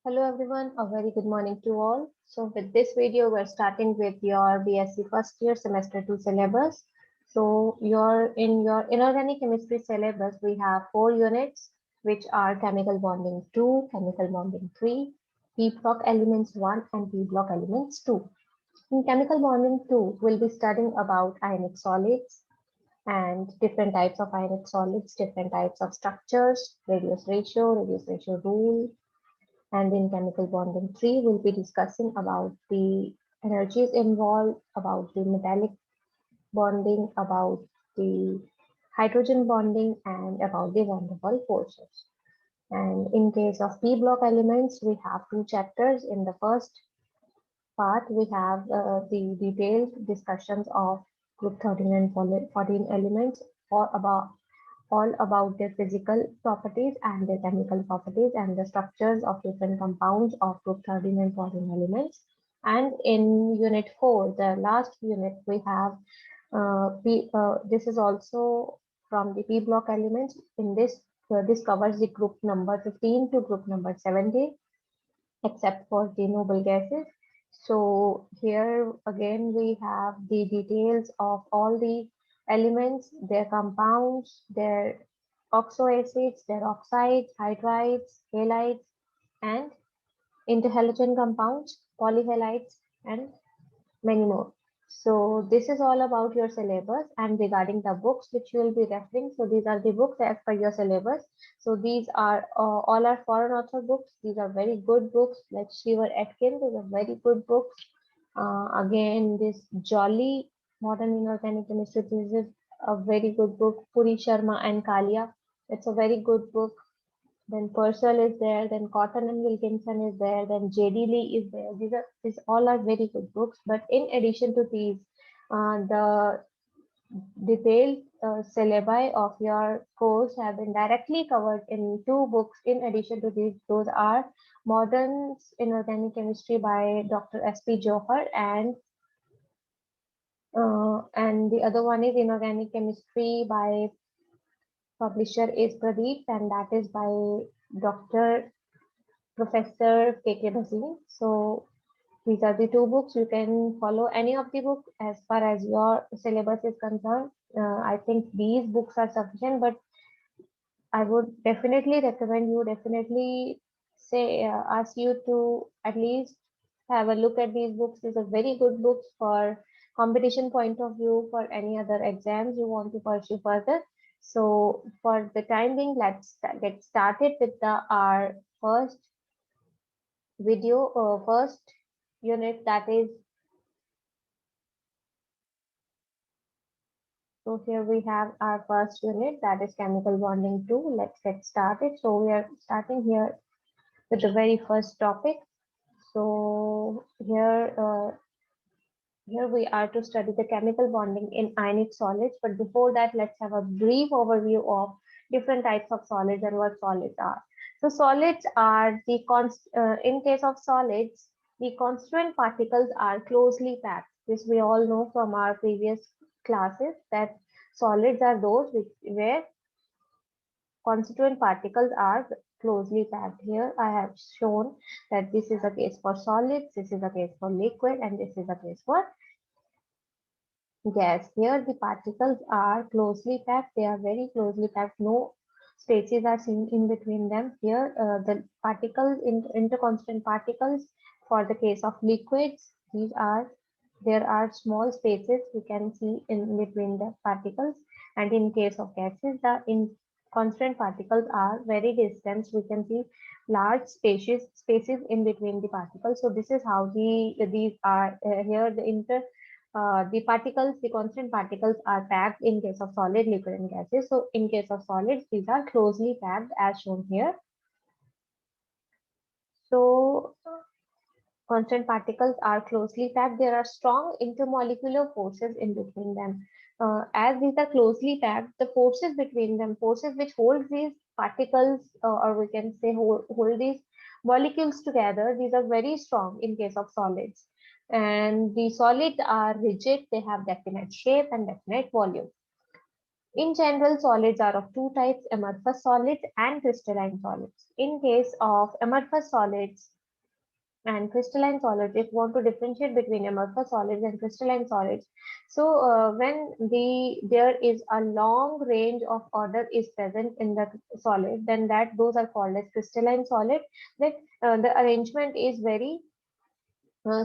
Hello everyone, a very good morning to all. So with this video, we're starting with your BSc first year semester 2 syllabus. So in your inorganic chemistry syllabus, we have 4 units, which are chemical bonding 2, chemical bonding 3, P block elements 1 and P block elements 2. In chemical bonding 2, we'll be studying about ionic solids and different types of ionic solids, different types of structures, radius ratio rule, and in chemical bonding 3, we'll be discussing about the energies involved, about the metallic bonding, about the hydrogen bonding, and about the van der Waals forces. And in case of P block elements, we have 2 chapters. In the first part, we have the detailed discussions of group 13 and 14 elements, or all about their physical properties and their chemical properties and the structures of different compounds of group 13 and 14 elements. And in unit 4, the last unit, we have this is also from the P block elements. In this covers the group number 15 to group number 70, except for the noble gases. So here again we have the details of all the elements, their compounds, their oxoacids, their oxides, hydrides, halides, and interhalogen compounds, polyhalides, and many more. So this is all about your syllabus, and regarding the books which you will be referring. So these are the books as per your syllabus. So these are all are foreign author books. These are very good books, like Shiver Atkins is a very good book. Again, this Jolly Modern Inorganic Chemistry, this is a very good book. Puri Sharma and Kalia, it's a very good book. Then Purcell is there, then Cotton and Wilkinson is there, then J.D. Lee is there. These all are very good books. But in addition to these, the detailed syllabi of your course have been directly covered in 2 books. In addition to these, those are Modern Inorganic Chemistry by Dr. S.P. Johar, and the other one is Inorganic Chemistry by publisher is Pradeep, and that is by Dr. Professor K.K. Bhasin. So these are the 2 books. You can follow any of the books as far as your syllabus is concerned. I think these books are sufficient, but I would definitely recommend you, definitely ask you to at least have a look at these books. These are very good books for competition point of view, for any other exams you want to pursue further. So for the time being, let's get started with our first first unit, that is. So here we have our first unit, that is chemical bonding 2. Let's get started. So we are starting here with the very first topic. So here we are to study the chemical bonding in ionic solids. But before that, let's have a brief overview of different types of solids and what solids are. So solids are in case of solids, the constituent particles are closely packed. This we all know from our previous classes, that solids are those where constituent particles are closely packed. Here I have shown that this is a case for solids, this is a case for liquid, and this is a case for gas. Here the particles are closely packed. They are very closely packed. No spaces are seen in between them. Here the particles, interconstant particles, for the case of liquids, there are small spaces we can see in between the particles, and in case of gases, the constant particles are very distant. We can see large spaces in between the particles. So this is how these are here the constant particles are packed in case of solid, liquid, and gases. So in case of solids, these are closely packed as shown here. So constant particles are closely packed. There are strong intermolecular forces in between them. As these are closely packed, the forces between them, forces which hold these particles, or we can say hold these molecules together, these are very strong in case of solids. And the solids are rigid, they have definite shape and definite volume. In general, solids are of two types, amorphous solids and crystalline solids. In case of amorphous solids and crystalline solids, if you want to differentiate between amorphous solids and crystalline solids, so when there is a long range of order is present in the solid, then those are called as crystalline solid. That the arrangement is very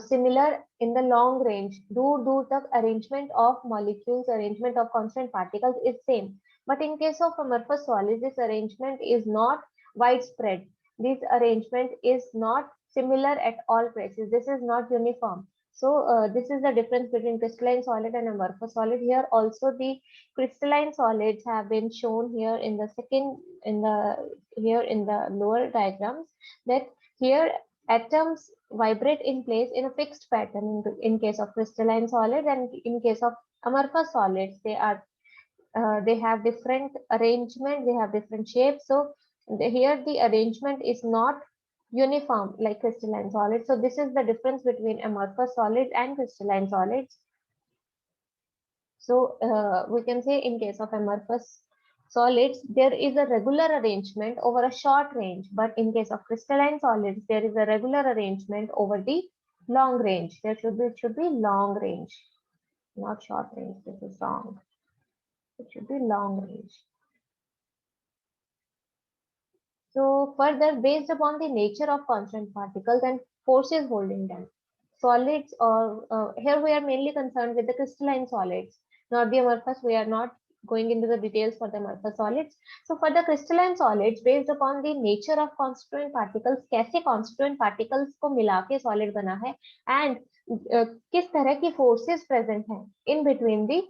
similar in the long range. Do the arrangement of molecules, arrangement of constant particles is same. But in case of amorphous solids, this arrangement is not widespread. This arrangement is not similar at all places. This is not uniform. So this is the difference between crystalline solid and amorphous solid. Here also the crystalline solids have been shown here in the here in the lower diagrams, that here atoms vibrate in place in a fixed pattern in case of crystalline solid, and in case of amorphous solids they have different arrangement, they have different shapes. So here the arrangement is not uniform like crystalline solids. So this is the difference between amorphous solids and crystalline solids. So we can say in case of amorphous solids, there is a regular arrangement over a short range, but in case of crystalline solids, there is a regular arrangement over the long range. It should be long range, not short range. This is wrong. It should be long range. So further, based upon the nature of constant particles and forces holding them, solids, or here we are mainly concerned with the crystalline solids, not the amorphous. We are not going into the details for the amorphous solids. So for the crystalline solids, based upon the nature of constituent particles, कैसे constituent particles को मिला के solid बना है, and किस तरह की forces present हैं in between the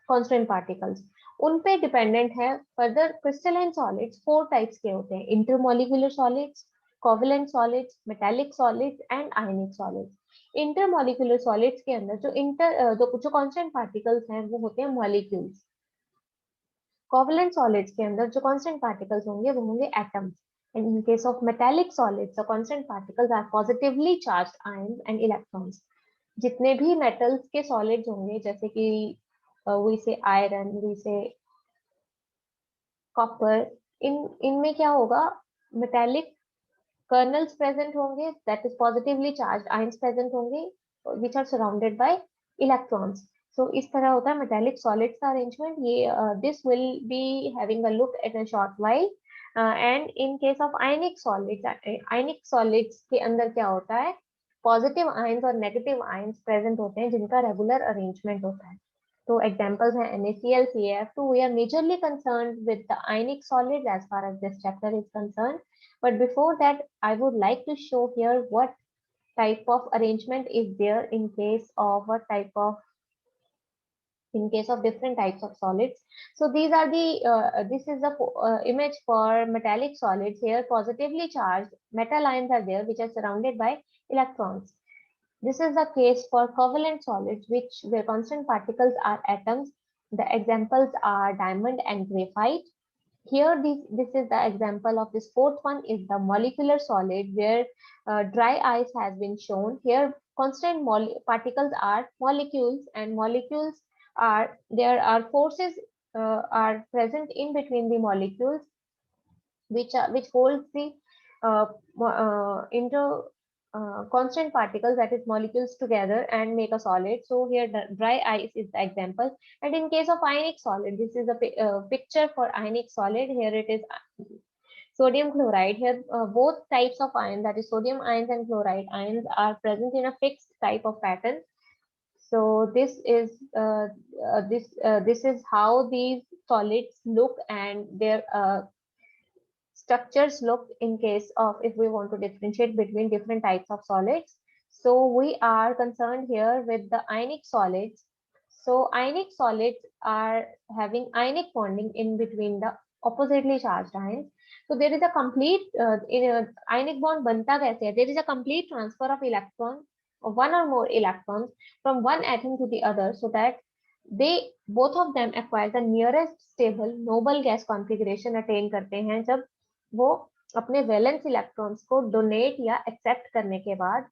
constant particles, उन पे डिपेंडेंट है. फर्दर क्रिस्टलाइन सॉलिड्स 4 टाइप्स के होते हैं, intermolecular solids, covalent solids, metallic solids and ionic solids. Intermolecular solids के अंदर जो कांस्टेंट पार्टिकल्स हैं वो होते हैं मॉलिक्यूल्स. कोवेलेंट सॉलिड्स के अंदर जो कांस्टेंट पार्टिकल्स होंगे वो होंगे atoms. And in case of metallic solids, the constant particles are positively charged ions and electrons. जितने भी metals के solids होंगे, जैसे कि we say iron, we say copper, इनमें क्या होगा, metallic kernels present होंगे, that is positively charged ions present होंगे, which are surrounded by electrons. So इस तरह होता है metallic solids का arrangement. ये this will be having a look at a short while. And in case of ionic solids के अंदर क्या होता है, पॉजिटिव आयंस और नेगेटिव आयंस प्रेजेंट होते हैं जिनका रेगुलर अरेंजमेंट होता है. तो एग्जांपल्स हैं NaCl, CaF2. We are majorly concerned with the ionic solids as far as this chapter is concerned. But before that, I would like to show here what type of arrangement is there in case of different types of solids. So these are this is the image for metallic solids. Here positively charged metal ions are there which are surrounded by electrons. This is the case for covalent solids, where constant particles are atoms. The examples are diamond and graphite. Here this is the example of this fourth one is the molecular solid, where dry ice has been shown. Here constant particles are molecules, and molecules there are forces are present in between the molecules which holds the constant particles, that is molecules, together and make a solid. So here the dry ice is the example. And in case of ionic solid, this is a picture for ionic solid. Here it is sodium chloride. Here both types of ions, that is sodium ions and chloride ions, are present in a fixed type of pattern. So this is how these solids look and their structures look in case of if we want to differentiate between different types of solids. So we are concerned here with the ionic solids. So ionic solids are having ionic bonding in between the oppositely charged ions. So there is a complete ionic bond बनता कैसे है? There is a complete transfer of electrons, or one or more electrons, from one atom to the other, so that both of them acquire the nearest stable noble gas configuration attain करते हैं जब वो अपने valence electrons को donate या accept करने के बाद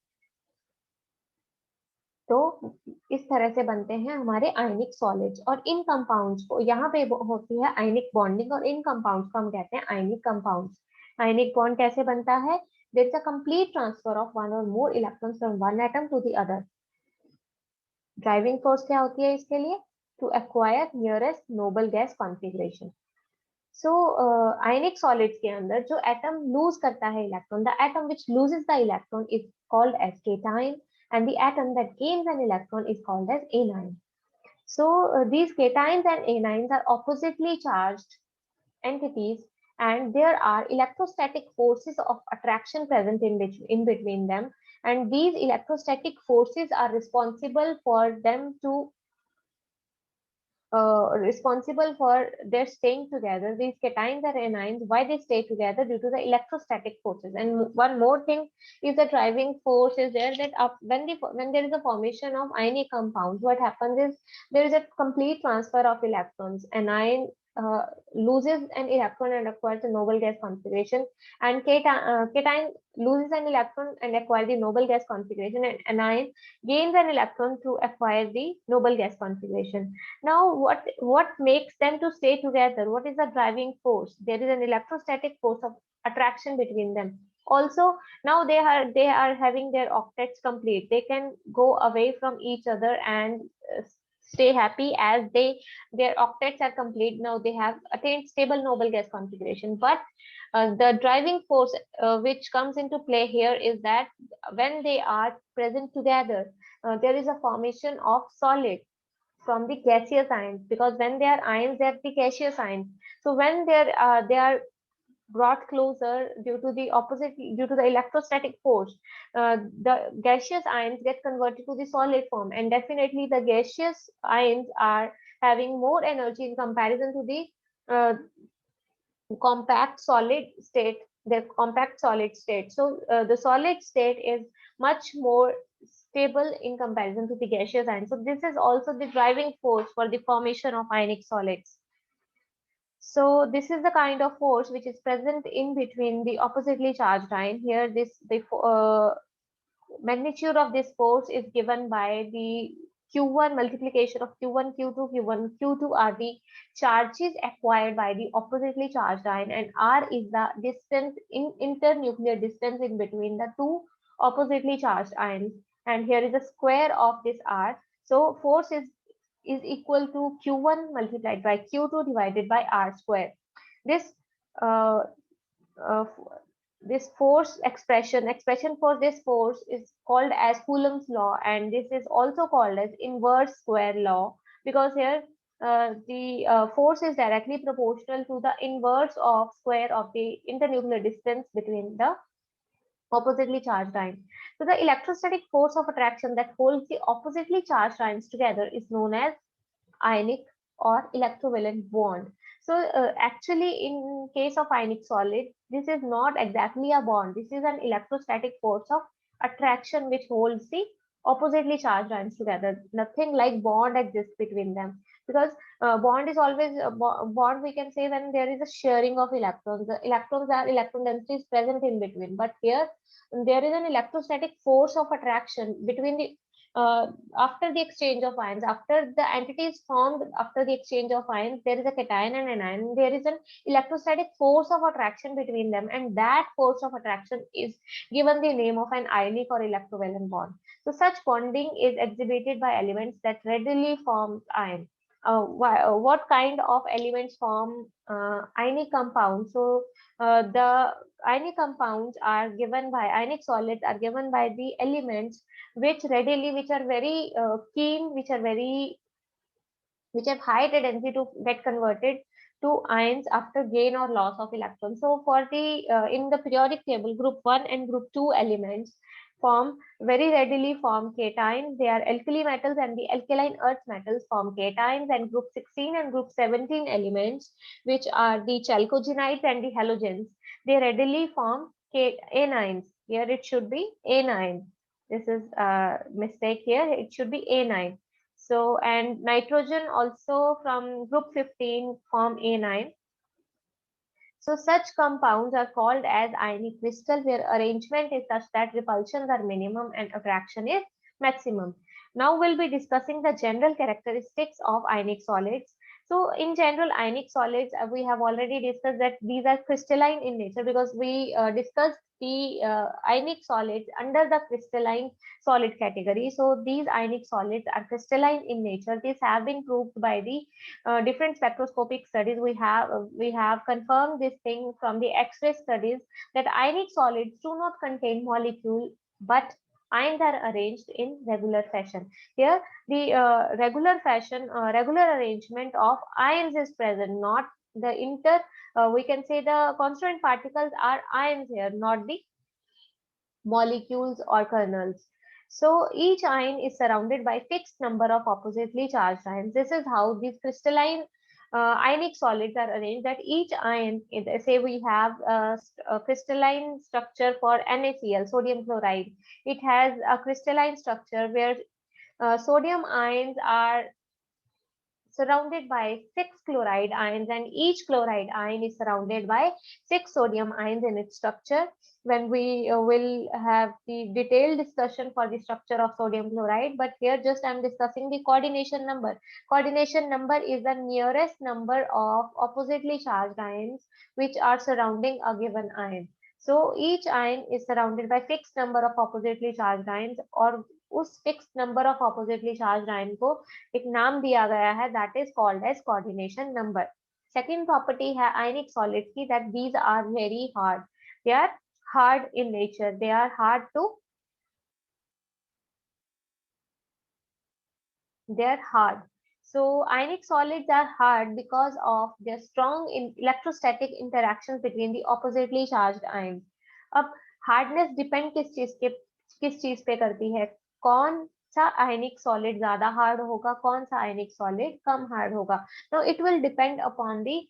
तो इस तरह से बनते हैं हमारे आयनिक सॉलिड्स। और इन कंपाउंड्स को यहाँ पे होती है आयनिक बॉन्डिंग, और इन कंपाउंड्स को हम कहते हैं आयनिक कंपाउंड्स। आयनिक बॉन्ड कैसे बनता है? There is a complete transfer of one और more electrons from one atom to the other. Driving force क्या होती है इसके लिए? To acquire nearest noble gas configuration. So ionic solids के अंदर जो एटम लूज करता है electron, the atom which loses the electron is called as cation, and the atom that gains an electron is called as anion. So these cations and anions are oppositely charged entities, and there are electrostatic forces of attraction present in between them, and these electrostatic forces are responsible for them to responsible for their staying together. These cations and anions, why they stay together? Due to the electrostatic forces. And one more thing is the driving force is there, that when there is a formation of ionic compounds, what happens is there is a complete transfer of electrons. Anion loses an electron and acquires a noble gas configuration, and cation loses an electron and acquires the noble gas configuration, and anion gains an electron to acquire the noble gas configuration. Now, what makes them to stay together? What is the driving force? There is an electrostatic force of attraction between them. Also, now they are having their octets complete. They can go away from each other and stay happy as their octets are complete. Now they have attained stable noble gas configuration. But the driving force which comes into play here is that when they are present together, there is a formation of solid from the gaseous ions, because when they are ions, they are the gaseous ions. So when they are brought closer due to the electrostatic force, the gaseous ions get converted to the solid form, and definitely the gaseous ions are having more energy in comparison to the uh, compact solid state, the compact solid state. So the solid state is much more stable in comparison to the gaseous ion. So this is also the driving force for the formation of ionic solids. So this is the kind of force which is present in between the oppositely charged ion. Here the magnitude of this force is given by the Q1 multiplication of Q1, Q2, Q1, Q2 are the charges acquired by the oppositely charged ion, and R is the distance in internuclear distance in between the two oppositely charged ions. And here is the square of this R. So force is equal to Q1 multiplied by Q2 divided by R square. This uh, uh, this force expression for this force is called as Coulomb's law, and this is also called as inverse square law, because here the force is directly proportional to the inverse of square of the internuclear distance between the oppositely charged ions. So the electrostatic force of attraction that holds the oppositely charged ions together is known as ionic or electrovalent bond. So actually in case of ionic solid, this is not exactly a bond. This is an electrostatic force of attraction which holds the oppositely charged ions together. Nothing like bond exists between them, because bond is always bond, we can say, when there is a sharing of electrons. The electrons are electron densities present in between, but here there is an electrostatic force of attraction between the after the exchange of ions, after the entity is formed, after the exchange of ions, there is a cation and an anion. There is an electrostatic force of attraction between them, and that force of attraction is given the name of an ionic or electrovalent bond. So such bonding is exhibited by elements that readily form ion. What kind of elements form ionic compounds? So the ionic compounds are given by ionic solids are given by the elements which are very keen, which have high tendency to get converted to ions after gain or loss of electrons. So for the in the periodic table, group 1 and group 2 elements form very readily form cations. They are alkali metals, and the alkaline earth metals form cations. And group 16 and group 17 elements, which are the chalcogenides and the halogens, they readily form anions. Here it should be anion. This is a mistake here. It should be A9. So, and nitrogen also from group 15 form A9. So such compounds are called as ionic crystal, where arrangement is such that repulsions are minimum and attraction is maximum. Now we'll be discussing the general characteristics of ionic solids. So in general, ionic solids, we have already discussed that these are crystalline in nature, because we discussed the ionic solids under the crystalline solid category. So these ionic solids are crystalline in nature. These have been proved by the different spectroscopic studies. We have confirmed this thing from the X-ray studies, that ionic solids do not contain molecule, but ions are arranged in regular fashion. Here, the regular arrangement of ions is present, not the we can say the constituent particles are ions here, not the molecules or kernels. So each ion is surrounded by fixed number of oppositely charged ions. This is how these crystalline ionic solids are arranged, that each ion, say we have a crystalline structure for NaCl, sodium chloride. It has a crystalline structure where sodium ions are surrounded by 6 chloride ions, and each chloride ion is surrounded by 6 sodium ions in its structure. When we will have the detailed discussion for the structure of sodium chloride, but here just I'm discussing the coordination number. Coordination number is the nearest number of oppositely charged ions which are surrounding a given ion. So each ion is surrounded by fixed number of oppositely charged ions, और उस fixed number of oppositely charged ion को एक नाम दिया गया है, that is called as coordination number. Second property है ionic solids की, that these are very hard. They are hard in nature. They are hard to they're hard. So ionic solids are hard because of their strong electrostatic interactions between the oppositely charged ions. अब hardness depend किस चीज पे करती है, कौन सा आयनिक solid ज्यादा hard होगा, कौन सा आयनिक सॉलिड कम हार्ड होगा. Now it will depend upon the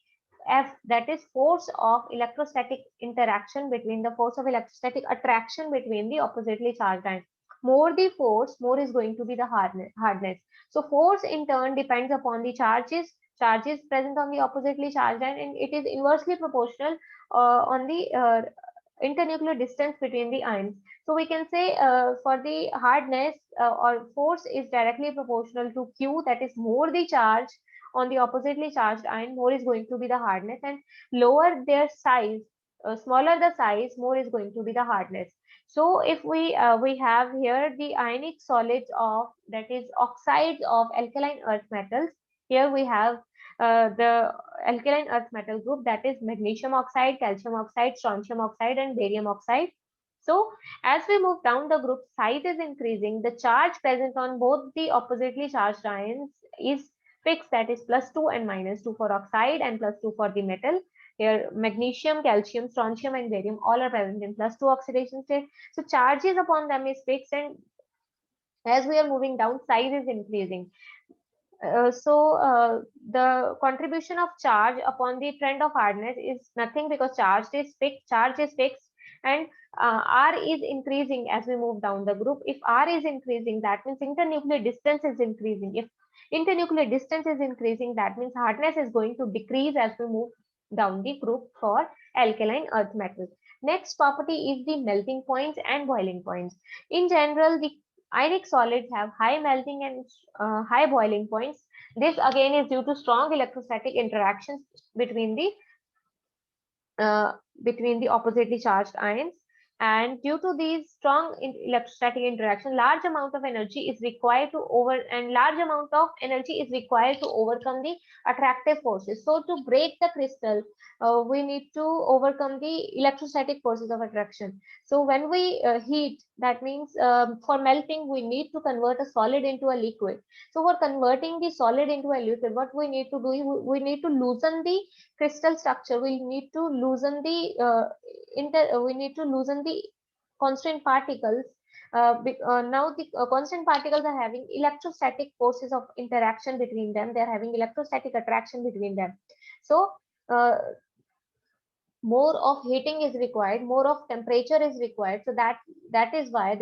F, that is force of electrostatic interaction between the force of electrostatic attraction between the oppositely charged ions. More the force, more is going to be the hardness. So force in turn depends upon the charges present on the oppositely charged ion, and it is inversely proportional on the internuclear distance between the ions. So we can say for the hardness or force is directly proportional to Q, that is more the charge on the oppositely charged ion, more is going to be the hardness, and lower their size, smaller the size, more is going to be the hardness. So if we have here the ionic solids of, that is oxides of alkaline earth metals. Here we have the alkaline earth metal group, that is magnesium oxide, calcium oxide, strontium oxide, and barium oxide. So as we move down the group, size is increasing. The charge present on both the oppositely charged ions is fixed, that is +2 and -2 for oxide and +2 for the metal. Here magnesium, calcium, strontium, and barium all are present in +2 oxidation state. So charges upon them is fixed, and as we are moving down, size is increasing. The contribution of charge upon the trend of hardness is nothing, because charge is fixed, and R is increasing as we move down the group. If R is increasing, that means internuclear distance is increasing. If internuclear distance is increasing, that means hardness is going to decrease as we move down the group for alkaline earth metals. Next property is the melting points and boiling points. In general, the ionic solids have high melting and high boiling points. This again is due to strong electrostatic interactions between the oppositely charged ions. And due to these strong electrostatic interaction, large amount of energy is required to overcome the attractive forces. So to break the crystal, we need to overcome the electrostatic forces of attraction. So when we heat, that means for melting, we need to convert a solid into a liquid. So for converting the solid into a liquid, what we need to do, we need to loosen the crystal structure. We need to loosen the constant particles. Now the constant particles are having electrostatic forces of interaction between them. They are having electrostatic attraction between them. So more of heating is required, more of temperature is required. So that is why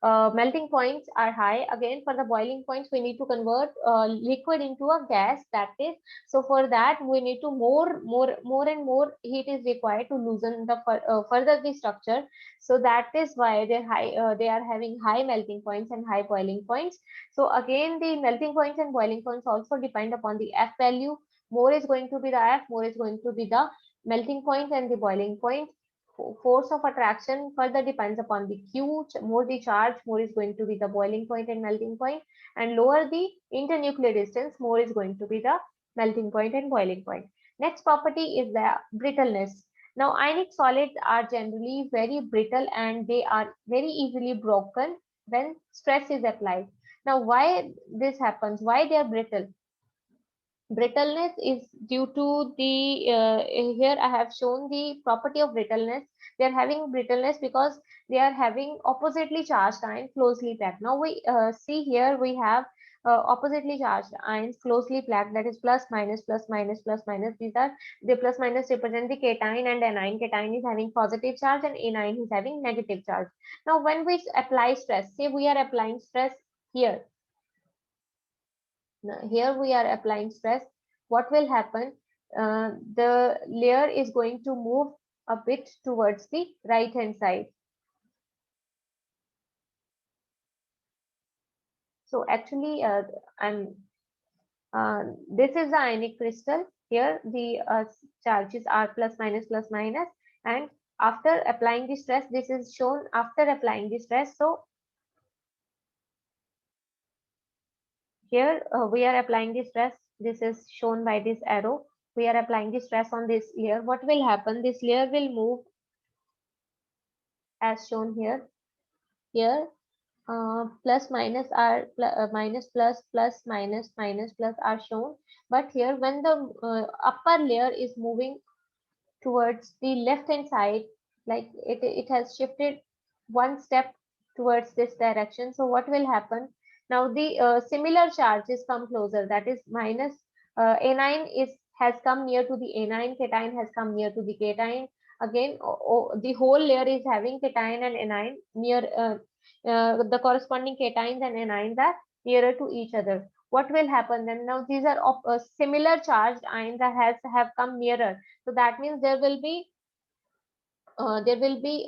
melting points are high. Again, for the boiling points, we need to convert liquid into a gas. That is, so for that we need to more and more heat is required to loosen the further the structure. So that is why they are having high melting points and high boiling points. So again, the melting points and boiling points also depend upon the F value. More is going to be the F, more is going to be the melting point and the boiling point. Force of attraction further depends upon the Q. More the charge, more is going to be the boiling point and melting point, and lower the internuclear distance, more is going to be the melting point and boiling point. Next property is the brittleness. Now, ionic solids are generally very brittle and they are very easily broken when stress is applied. Now, why this happens? Why they are brittle? Brittleness is due to the here I have shown the property of brittleness. They are having brittleness because they are having oppositely charged ions closely packed. Now we see here we have oppositely charged ions closely packed, that is plus minus plus minus plus minus. These are the plus minus represent the cation and anion. Cation is having positive charge and anion is having negative charge. Now when we apply stress, say we are applying stress here. Now, here we are applying stress. What will happen? The layer is going to move a bit towards the right hand side. So actually, this is the ionic crystal. Here the charges are plus minus plus minus, and after applying the stress, this is shown after applying the stress. So here we are applying the stress. This is shown by this arrow. We are applying the stress on this layer. What will happen? This layer will move as shown here. Here plus minus are minus plus plus minus minus plus are shown, but here when the upper layer is moving towards the left hand side, like it has shifted one step towards this direction. So what will happen? Now the similar charges come closer, that is minus anion is has come near to the anion, cation has come near to the cation. Again, the whole layer is having cation and anion near the corresponding cations and anions are nearer to each other. What will happen then? Now these are of similar charged ions that have come nearer. So that means there will be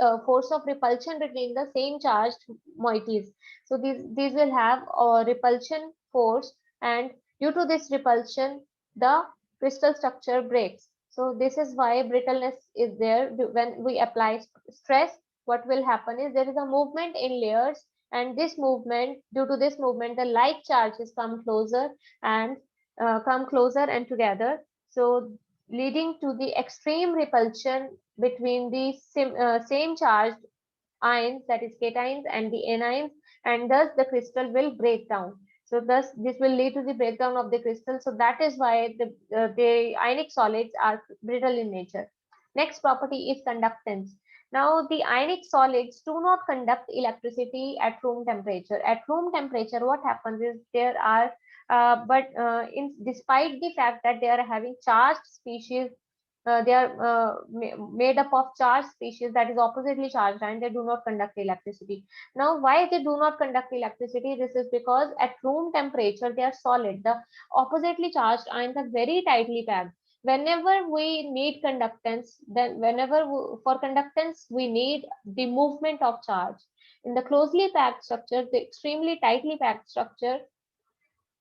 a force of repulsion between the same charged moieties. So these will have a repulsion force, and due to this repulsion, the crystal structure breaks. So this is why brittleness is there. When we apply stress, what will happen is there is a movement in layers, and this movement, due to this movement, the like charges come closer and together. So leading to the extreme repulsion between the same charged ions, that is cations and the anions, and thus the crystal will break down. So thus this will lead to the breakdown of the crystal. So that is why the ionic solids are brittle in nature. Next property is conductance. Now the ionic solids do not conduct electricity at room temperature. At room temperature, what happens is there are in despite the fact that they are having charged species, they are made up of charged species, that is oppositely charged, and they do not conduct electricity. Now why they do not conduct electricity? This is because at room temperature they are solid. The oppositely charged ions are very tightly packed. Whenever we need conductance, then for conductance we need the movement of charge. In the closely packed structure, the extremely tightly packed structure,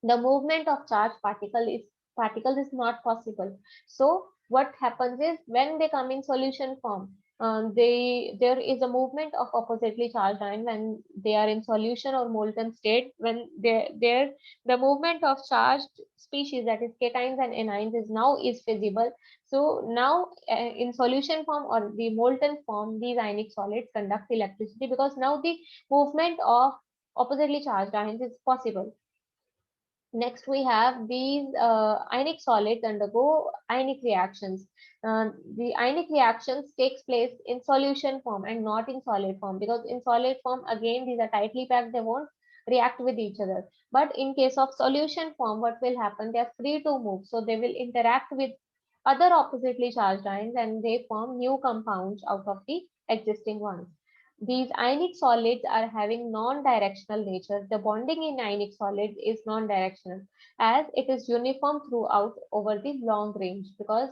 the movement of charged particles is not possible. So what happens is when they come in solution form, there is a movement of oppositely charged ion when they are in solution or molten state. When the movement of charged species, that is cations and anions, is feasible. So now in solution form or the molten form, these ionic solids conduct electricity because now the movement of oppositely charged ions is possible. Next, we have these ionic solids undergo ionic reactions. The ionic reactions takes place in solution form and not in solid form, because in solid form, again, these are tightly packed, they won't react with each other. But in case of solution form, what will happen? They are free to move, so they will interact with other oppositely charged ions and they form new compounds out of the existing ones. these ionic solids are having non-directional nature. The bonding in ionic solids is non-directional as it is uniform throughout over the long range, because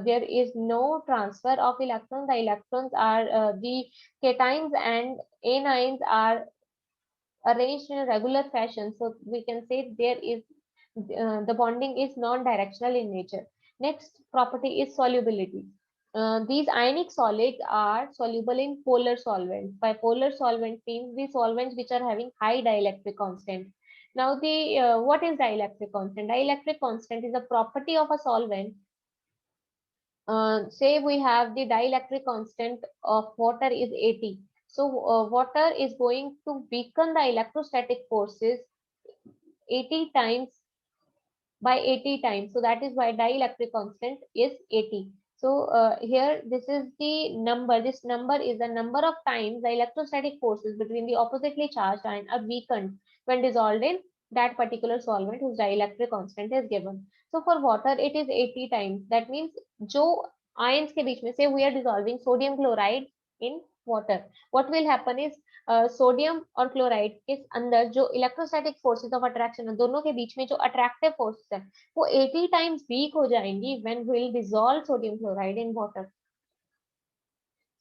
there is no transfer of electrons. The electrons are the cations and anions are arranged in a regular fashion. So we can say there is the bonding is non-directional in nature. Next property is solubility. These ionic solids are soluble in polar solvents. By polar solvent means the solvents which are having high dielectric constant. Now the what is dielectric constant? Dielectric constant is a property of a solvent. Say we have the dielectric constant of water is 80. So water is going to weaken the electrostatic forces 80 times by 80 times. So that is why dielectric constant is 80. So here this is the number. This number is the number of times the electrostatic forces between the oppositely charged ion are weakened when dissolved in that particular solvent whose dielectric constant is given. So for water it is 80 times. That means जो ions के बीच में से we are dissolving sodium chloride in water. What will happen is sodium और chloride के अंदर जो electrostatic forces of attraction है, दोनों के बीच में जो अट्रैक्टिव फोर्सेस है वो 80 टाइम्स वीक हो जाएंगी when we will dissolve sodium chloride in water.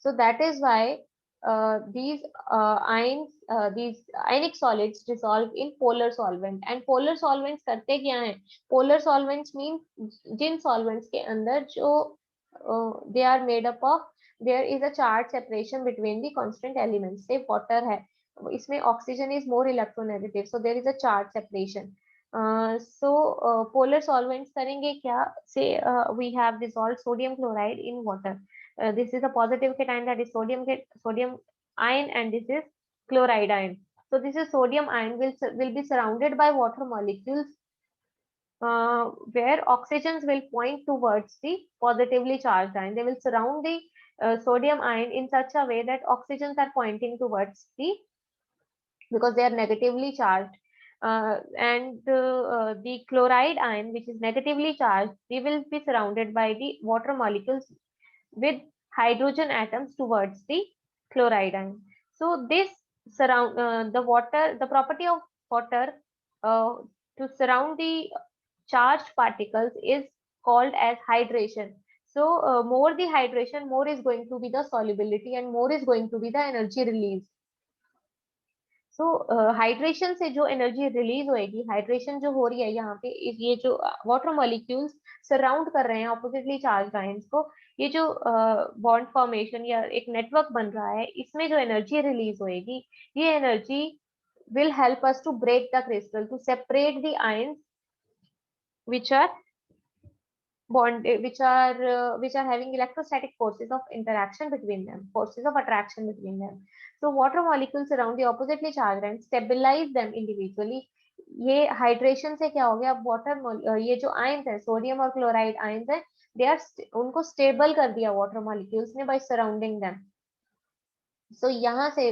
So that is why these ionic solids dissolve in polar solvent. And polar solvents करते क्या हैं? Polar solvents means जिन solvents के अंदर जो they are made up of, there is a charge separation between the constant elements. Say water है, इसमें oxygen is more electronegative, so there is a charge separation. Polar solvents करेंगे क्या? Say we have dissolved sodium chloride in water. This is a positive cation, that is sodium ion, and this is chloride ion. So this is sodium ion will be surrounded by water molecules where oxygens will point towards the positively charged ion. They will surround the sodium ion in such a way that oxygens are pointing towards because they are negatively charged. The chloride ion, which is negatively charged, they will be surrounded by the water molecules with hydrogen atoms towards the chloride ion. So this the property of water to surround the charged particles is called as hydration. So more the hydration, more is going to be the solubility and more is going to be the energy release. तो hydration से जो energy release होएगी, hydration जो हो रही है यहाँ पे, ये जो वाटर मॉलिक्यूल्स सराउंड कर रहे हैं ऑपोजिटली चार्ज आयंस को, ये जो बॉन्ड फॉर्मेशन या एक नेटवर्क बन रहा है, इसमें जो एनर्जी रिलीज होएगी, ये energy will help us to break the crystal, to separate the ions which are which are having electrostatic forces of interaction between them, forces of attraction between them. So water molecules around the oppositely charged and stabilize them individually. ये hydration से क्या हो गया? Water ये जो ions है, sodium और chloride ions है, दे आर उनको स्टेबल कर दिया वाटर मॉलिक्यूल्स ने बाय सराउंडिंग देम. सो यहाँ से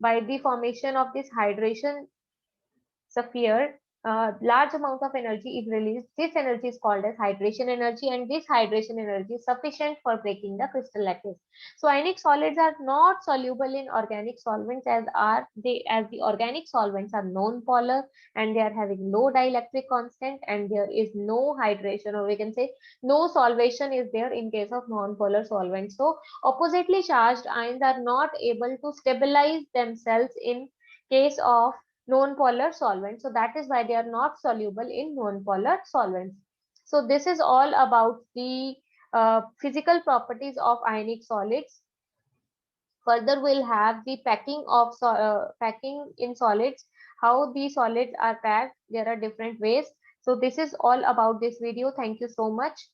by the formation of this hydration sphere, large amount of energy is released. This energy is called as hydration energy, and this hydration energy is sufficient for breaking the crystal lattice. So ionic solids are not soluble in organic solvents as the organic solvents are non-polar and they are having low dielectric constant, and there is no hydration, or we can say no solvation is there in case of non-polar solvents. So oppositely charged ions are not able to stabilize themselves in case of non-polar solvents. So that is why they are not soluble in non-polar solvents. So this is all about the physical properties of ionic solids. Further, we'll have the packing of packing in solids, how the solids are packed. There are different ways. So this is all about this video. Thank you so much.